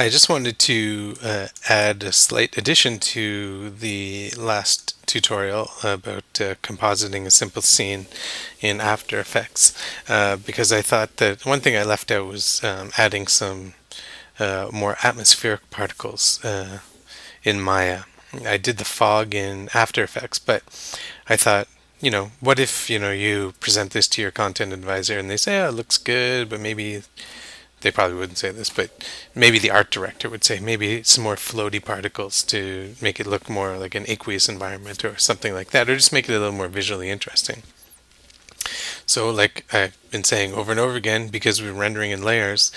I just wanted to add a slight addition to the last tutorial about compositing a simple scene in After Effects, because I thought that one thing I left out was adding some more atmospheric particles in Maya. I did the fog in After Effects, but I thought, what if, you present this to your content advisor and they say, oh, it looks good, but maybe they probably wouldn't say this, but maybe the art director would say maybe some more floaty particles to make it look more like an aqueous environment or something like that, or just make it a little more visually interesting. So, like I've been saying over and over again, because we're rendering in layers,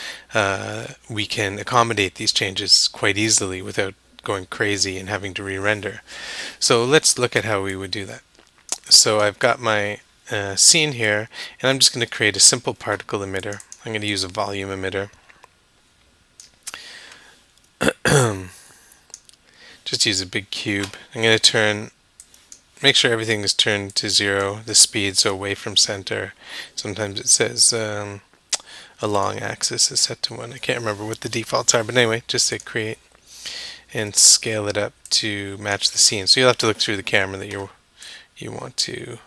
we can accommodate these changes quite easily without going crazy and having to re-render. So let's look at how we would do that. So I've got my scene here, and I'm just going to create a simple particle emitter. I'm going to use a volume emitter. Just use a big cube. I'm going to make sure everything is turned to 0, the speed, so away from center. Sometimes it says a long axis is set to 1. I can't remember what the defaults are, but anyway, just say create and scale it up to match the scene. So you'll have to look through the camera that you want to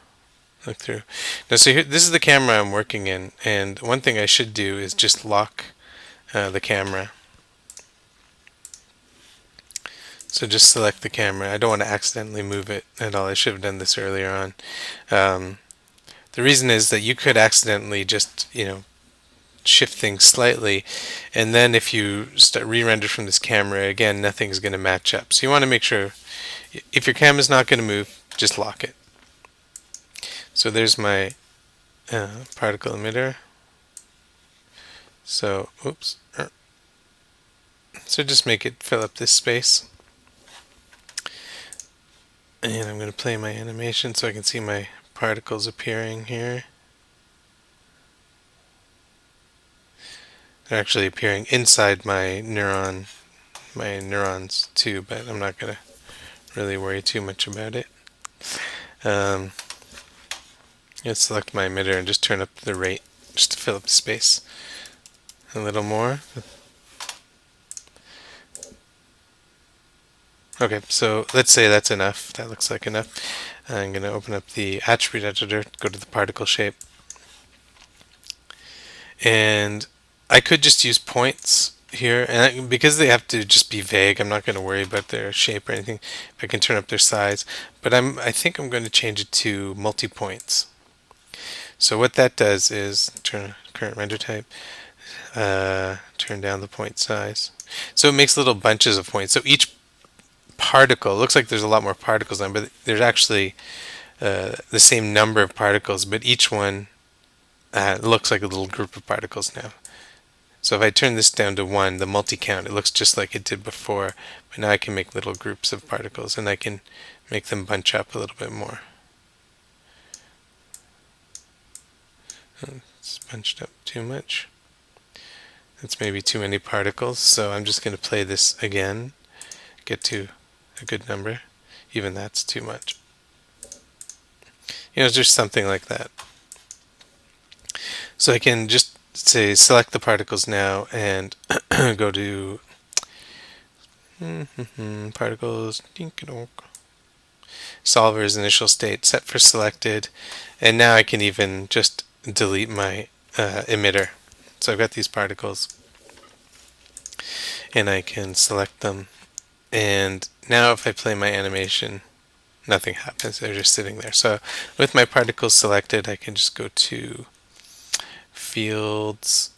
look through. Now, so here, this is the camera I'm working in, and one thing I should do is just lock the camera. So just select the camera. I don't want to accidentally move it at all. I should have done this earlier on. The reason is that you could accidentally just, shift things slightly, and then if you start re-render from this camera, again, nothing's going to match up. So you want to make sure, if your camera's not going to move, just lock it. So there's my particle emitter. So, oops. So just make it fill up this space. And I'm going to play my animation so I can see my particles appearing here. They're actually appearing inside my neurons too, but I'm not going to really worry too much about it. Let's select my emitter and just turn up the rate just to fill up the space a little more. Okay, so let's say that's enough. That looks like enough. I'm going to open up the attribute editor, go to the particle shape. And I could just use points here, and because they have to just be vague, I'm not going to worry about their shape or anything. If I can turn up their size, but I think I'm going to change it to multipoints. So what that does is turn current render type, turn down the point size. So it makes little bunches of points. So each particle, looks like there's a lot more particles on, but there's actually the same number of particles, but each one looks like a little group of particles now. So if I turn this down to 1, the multi-count, it looks just like it did before, but now I can make little groups of particles, and I can make them bunch up a little bit more. It's bunched up too much. That's maybe too many particles, so I'm just going to play this again, get to a good number. Even that's too much. Just something like that. So I can just say select the particles now and go to particles, solver's initial state, set for selected, and now I can even just delete my emitter. So I've got these particles and I can select them, and now if I play my animation, nothing happens. They're just sitting there. So with my particles selected, I can just go to fields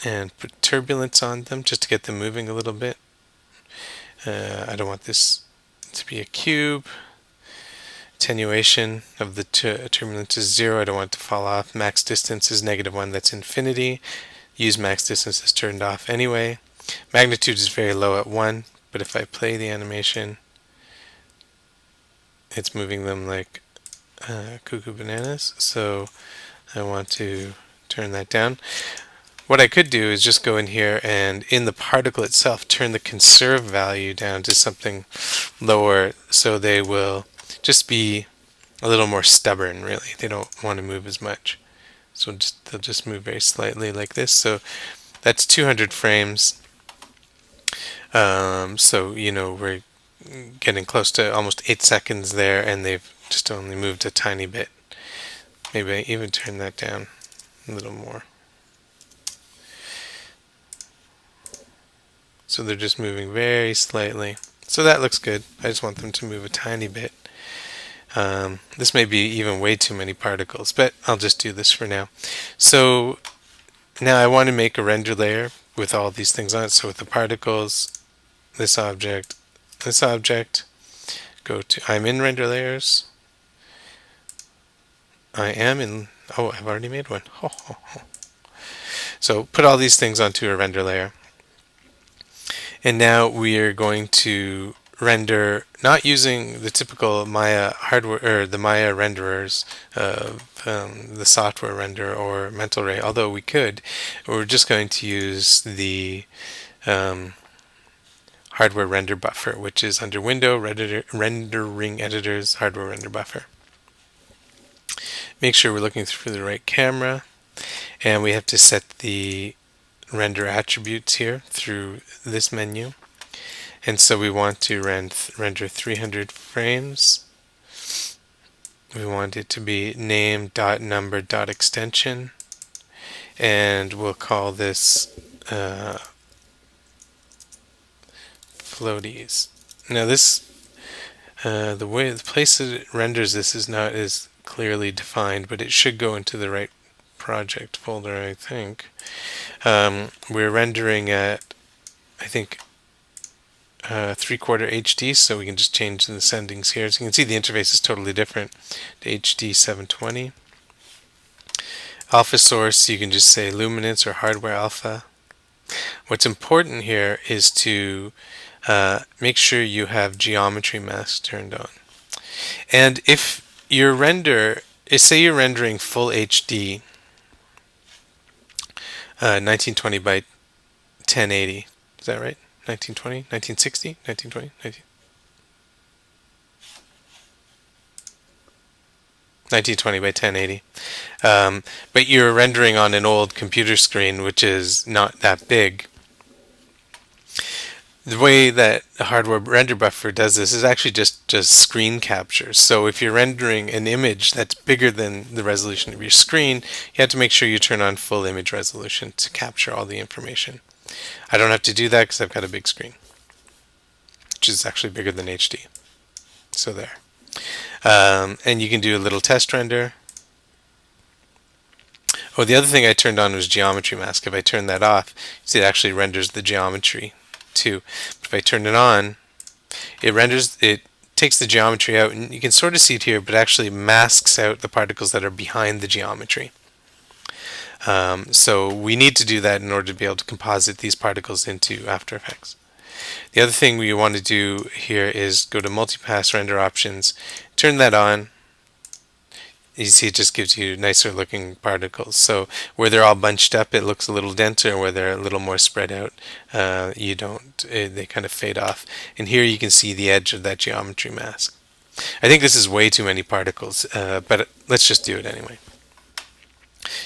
and put turbulence on them just to get them moving a little bit. I don't want this to be a cube. Attenuation of the turbulence is 0. I don't want it to fall off. Max distance is -1. That's infinity. Use max distance is turned off anyway. Magnitude is very low at 1, but if I play the animation, it's moving them like cuckoo bananas. So I want to turn that down. What I could do is just go in here and in the particle itself turn the conserve value down to something lower, so they will just be a little more stubborn, really. They don't want to move as much. So they'll just move very slightly like this. So that's 200 frames. So, we're getting close to almost 8 seconds there, and they've just only moved a tiny bit. Maybe I even turn that down a little more. So they're just moving very slightly. So that looks good. I just want them to move a tiny bit. This may be even way too many particles, but I'll just do this for now. So now I want to make a render layer with all these things on it. So with the particles, this object, go to, I'm in render layers. I am in, oh, I've already made one. So put all these things onto a render layer. And now we are going to render, not using the typical Maya hardware or the Maya renderers of the software render or mental ray, although we could. We're just going to use the hardware render buffer, which is under Window, Rendering Editors, Hardware Render Buffer. Make sure we're looking through the right camera, and we have to set the render attributes here through this menu. And so we want to render 300 frames. We want it to be name.number.extension, and we'll call this floaties. Now this, the place that it renders this is not as clearly defined, but it should go into the right project folder, I think. We're rendering at, I think, 3/4 HD, so we can just change the settings here. So you can see the interface is totally different to HD 720. Alpha source, you can just say luminance or hardware alpha. What's important here is to make sure you have geometry mask turned on. And if your render, say you're rendering full HD, 1920 by 1080, is that right? 1920, 1960, 1920, 1920 by 1080. But you're rendering on an old computer screen, which is not that big. The way that the hardware render buffer does this is actually just screen captures. So if you're rendering an image that's bigger than the resolution of your screen, you have to make sure you turn on full image resolution to capture all the information. I don't have to do that because I've got a big screen, which is actually bigger than HD. So there. And you can do a little test render. Oh, the other thing I turned on was geometry mask. If I turn that off, you see it actually renders the geometry too. But if I turn it on, it takes the geometry out, and you can sort of see it here, but actually masks out the particles that are behind the geometry. So we need to do that in order to be able to composite these particles into After Effects. The other thing we want to do here is go to Multipass Render Options, turn that on. You see it just gives you nicer looking particles. So where they're all bunched up, it looks a little denser. Where they're a little more spread out, they kind of fade off. And here you can see the edge of that geometry mask. I think this is way too many particles, but let's just do it anyway.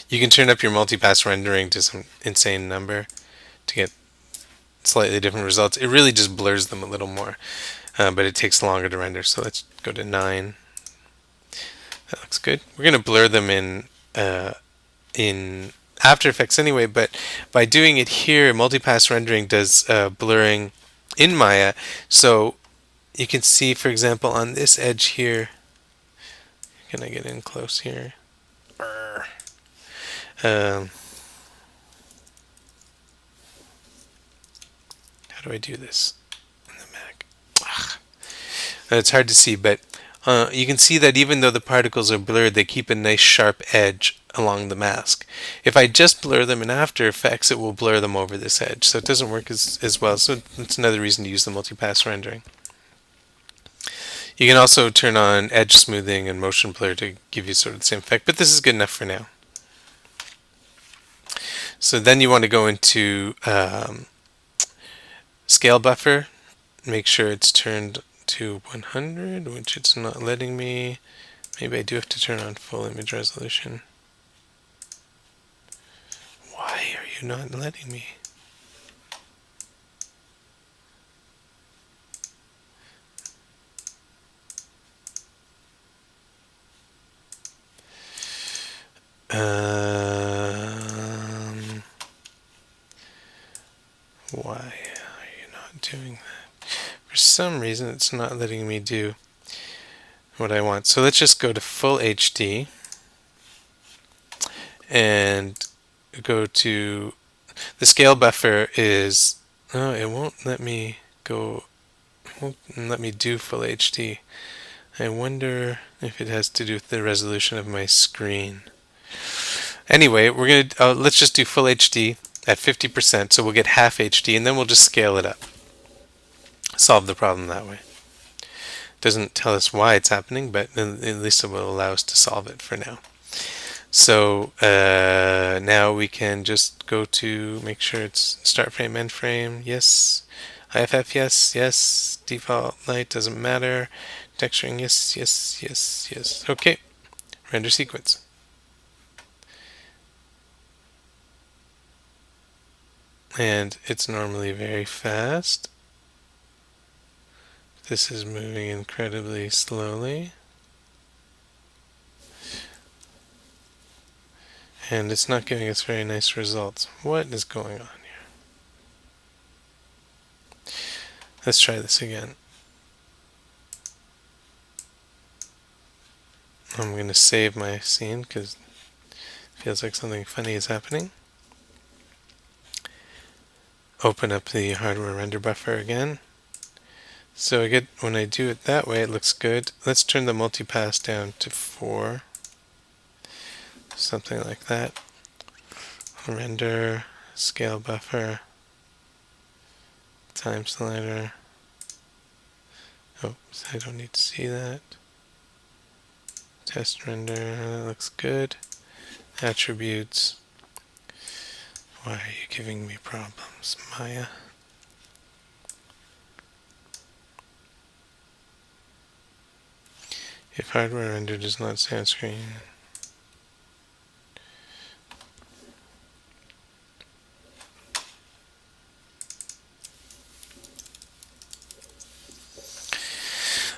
You can turn up your multipass rendering to some insane number to get slightly different results. It really just blurs them a little more, but it takes longer to render. So let's go to 9. That looks good. We're going to blur them in After Effects anyway, but by doing it here, multipass rendering does blurring in Maya. So you can see, for example, on this edge here, can I get in close here? How do I do this on the Mac? It's hard to see, but you can see that even though the particles are blurred, they keep a nice sharp edge along the mask. If I just blur them in After Effects, it will blur them over this edge, so it doesn't work as well. So that's another reason to use the multipass rendering. You can also turn on edge smoothing and motion blur to give you sort of the same effect, but this is good enough for now. So then you want to go into scale buffer, make sure it's turned to 100, which it's not letting me. Maybe I do have to turn on full image resolution. Why are you not letting me? Why are you not doing that? For some reason, it's not letting me do what I want. So let's just go to full HD and go to the scale buffer is, oh, it won't let me go, won't let me do full HD. I wonder if it has to do with the resolution of my screen. Anyway, we're gonna let's just do full HD at 50%, so we'll get half HD, and then we'll just scale it up. Solve the problem that way. Doesn't tell us why it's happening, but at least it will allow us to solve it for now. So now we can just go to make sure it's start frame, end frame, yes. IFF, yes, yes. Default light doesn't matter. Texturing, yes, yes, yes, yes. Okay, render sequence. And it's normally very fast. This is moving incredibly slowly. And it's not giving us very nice results. What is going on here? Let's try this again. I'm going to save my scene because it feels like something funny is happening. Open up the hardware render buffer again. So when I do it that way, it looks good. Let's turn the multipass down to 4. Something like that. Render, scale buffer, time slider. Oh, I don't need to see that. Test render, that looks good. Attributes. Why are you giving me problems, Maya? If hardware render does not stay on screen.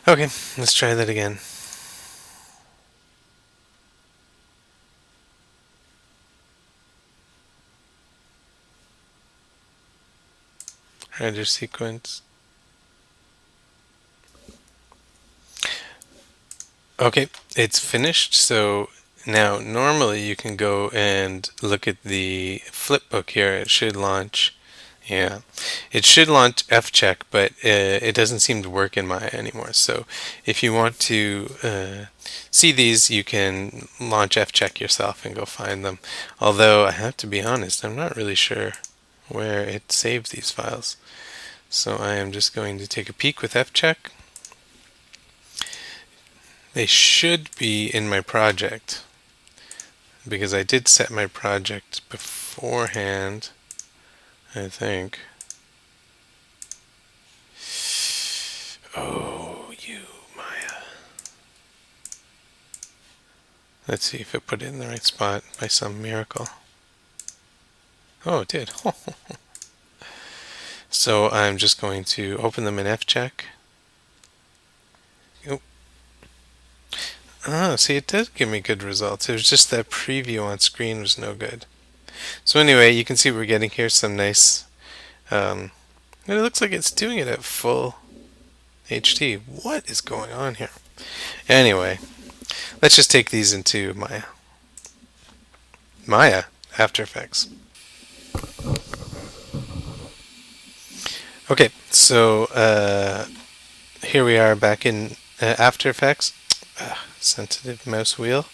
Okay, let's try that again. Render sequence. Okay, it's finished. So now normally you can go and look at the Flipbook here. It should launch. Yeah, it should launch FCheck, but it doesn't seem to work in Maya anymore. So if you want to see these, you can launch FCheck yourself and go find them. Although I have to be honest, I'm not really sure where it saved these files. So I am just going to take a peek with FCheck. They should be in my project because I did set my project beforehand, I think. Oh, you Maya. Let's see if it put it in the right spot by some miracle. Oh, it did. So I'm just going to open them in FCheck. Oh, see, it does give me good results. It was just that preview on screen was no good. So anyway, you can see we're getting here some nice... it looks like it's doing it at full HD. What is going on here? Anyway, let's just take these into Maya After Effects. Okay, so here we are back in After Effects. Sensitive mouse wheel,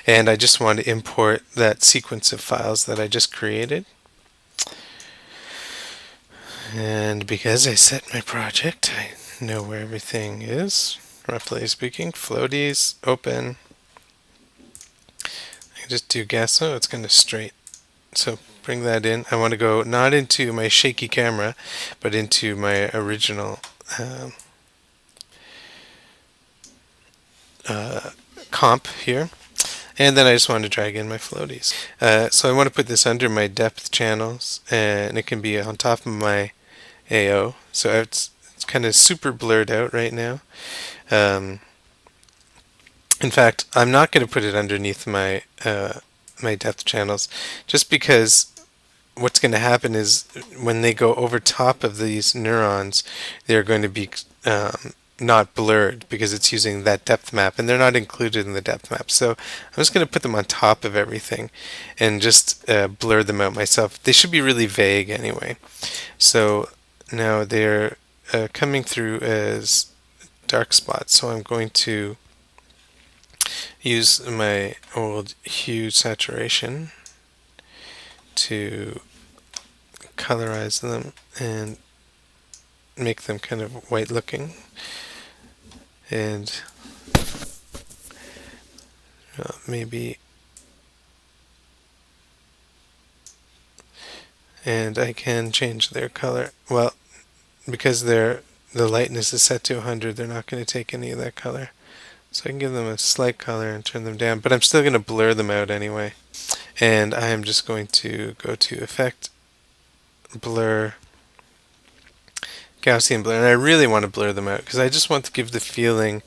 and I just want to import that sequence of files that I just created. And because I set my project, I know where everything is, roughly speaking. Floaties, open. I just do gas. Oh, it's going to straight. So bring that in. I want to go not into my shaky camera, but into my original comp here. And then I just want to drag in my floaties. So I want to put this under my depth channels, and it can be on top of my AO. So it's kind of super blurred out right now. In fact, I'm not going to put it underneath my my depth channels, just because what's going to happen is when they go over top of these neurons, they're going to be not blurred because it's using that depth map, and they're not included in the depth map. So I'm just going to put them on top of everything and just blur them out myself. They should be really vague anyway. So now they're coming through as dark spots. So I'm going to use my old hue saturation to colorize them and make them kind of white looking. And maybe, and I can change their color. Well, because the lightness is set to 100, they're not going to take any of that color. So I can give them a slight color and turn them down, but I'm still going to blur them out anyway. And I am just going to go to Effect, Blur, Gaussian Blur, and I really want to blur them out because I just want to give the feeling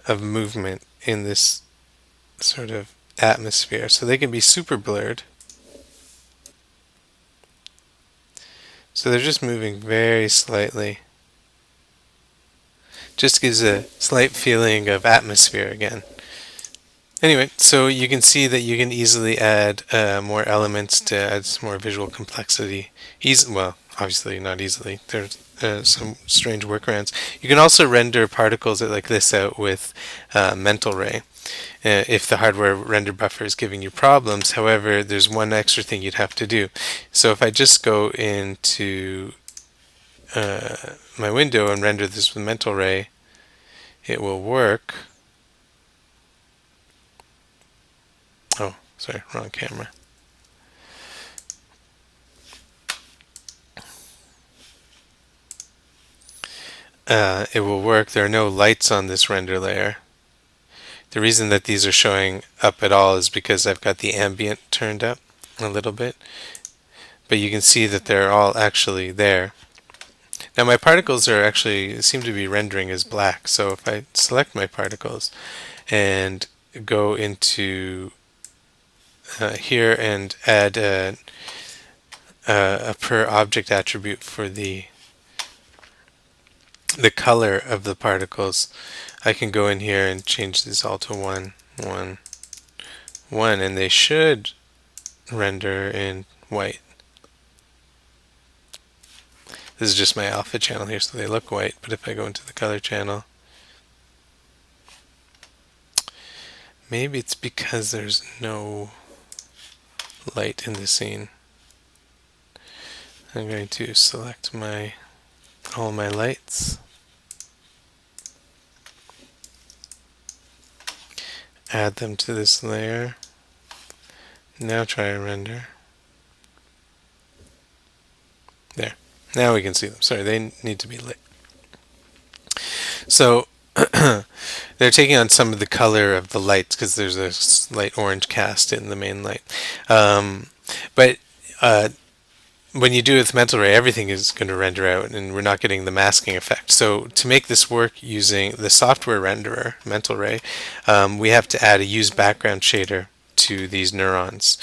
of movement in this sort of atmosphere. So they can be super blurred. So they're just moving very slightly. Just gives a slight feeling of atmosphere again. Anyway, so you can see that you can easily add more elements to add some more visual complexity. Well, obviously not easily. There's some strange workarounds. You can also render particles like this out with mental ray if the hardware render buffer is giving you problems. However, there's one extra thing you'd have to do. So if I just go into my window and render this with mental ray, it will work. Oh, sorry, wrong camera. It will work. There are no lights on this render layer. The reason that these are showing up at all is because I've got the ambient turned up a little bit. But you can see that they're all actually there. Now my particles are actually seem to be rendering as black. So if I select my particles and go into here and add a per object attribute for the color of the particles, I can go in here and change this all to 1, 1, 1, and they should render in white. This is just my alpha channel here, so they look white, but if I go into the color channel, maybe it's because there's no light in the scene. I'm going to select all my lights, add them to this layer. Now try a render. There. Now we can see them. Sorry, they need to be lit. So they're taking on some of the color of the lights because there's a slight orange cast in the main light. But when you do it with mental ray, everything is going to render out, and we're not getting the masking effect. So to make this work using the software renderer, mental ray, we have to add a use background shader to these neurons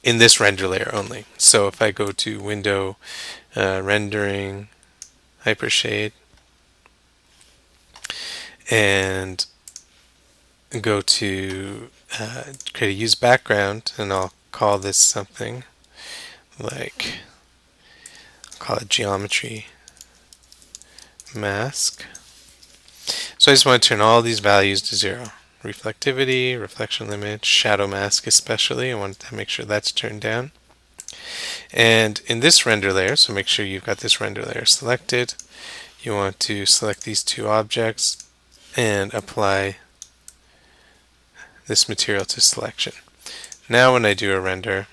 in this render layer only. So if I go to Window, Rendering, Hypershade, and go to create a use background, and I'll call this something like, I'll call it geometry mask. So I just want to turn all these values to 0. Reflectivity, reflection limit, shadow mask especially, I want to make sure that's turned down. And in this render layer, so make sure you've got this render layer selected, you want to select these two objects and apply this material to selection. Now when I do a render,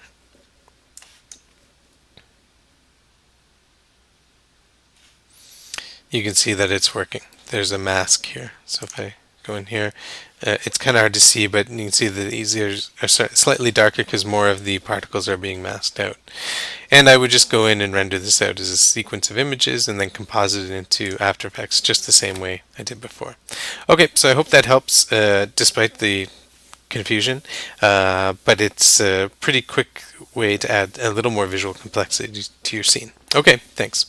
you can see that it's working. There's a mask here. So if I go in here, it's kind of hard to see, but you can see that these are slightly darker because more of the particles are being masked out. And I would just go in and render this out as a sequence of images and then composite it into After Effects just the same way I did before. Okay, so I hope that helps despite the confusion, but it's a pretty quick way to add a little more visual complexity to your scene. Okay, thanks.